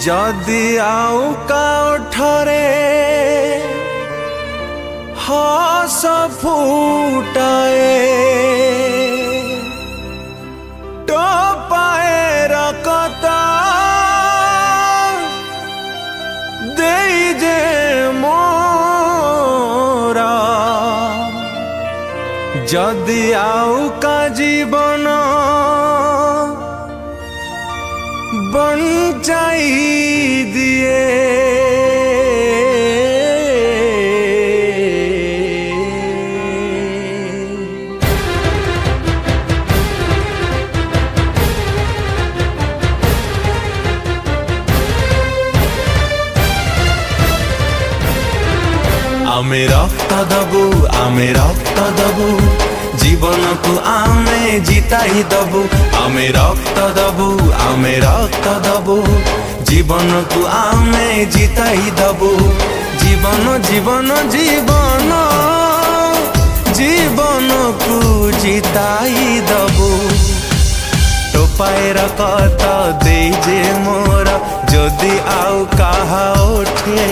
जदि आउ काठरे हस फुटाए टोपाए रकता दे जे मोरा जदि आउ का जीवन बंचाई दिए आमे रक्त दबु आमे रक्त दबु जीवन को आमे जिताई दबु आमे रक्त दबु आमे रक्त दबु जीवन को आमे जिताई दबु जीवन जीवन जीवन जीवन को जिताई दबु टोपाए रकत दे जे मोरा जदि आउ कहा उठे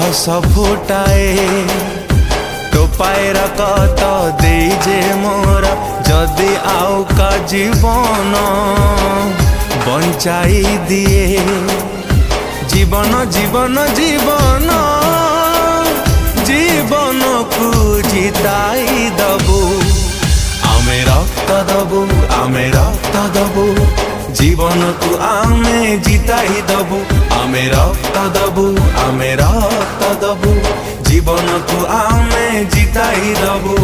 हस फुटाए टोपाए रकत दे जे मोरा जदि आउ का जीवन बंचाई दिए जीवन जीवन जीवन जीवन को जिताई दबु आमे रक्त दबु आमे रक्त दबु जीवन को आमे जिताई दबु आमे रक्त दबु आमे रक्त दबु जीवन को आमे जिताई दबु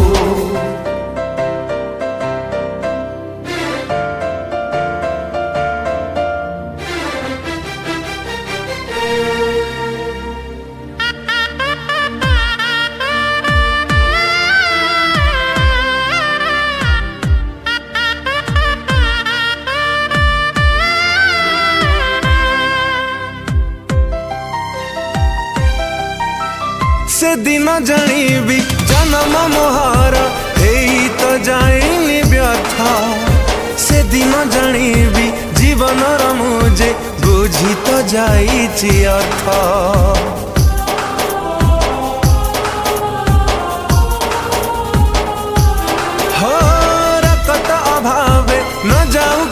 से दिन जानिबी जन्म मोहर एई तो जाइनी व्यथा से दिन जानिबी जीवन मुझे बुझी तो जाइछि अर्थ हो रकत अभावे न जाऊ